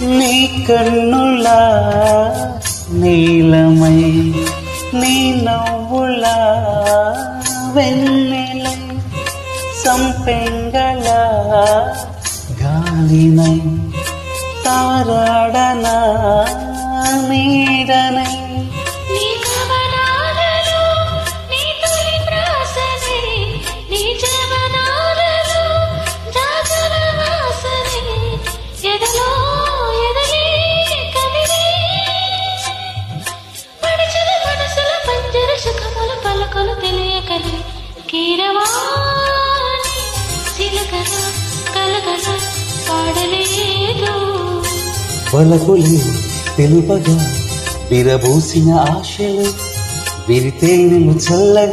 నీ కన్నుల నీలమై నీ నవ్వుల వెన్నెలై సంపెంగళ గాలినై తారాడన నీడనై కీరవాణి చిలకన కలకన పాడలేదు వలపులు తెలుపగా విరబూసిన ఆశలు విరితేనెలు చల్లగా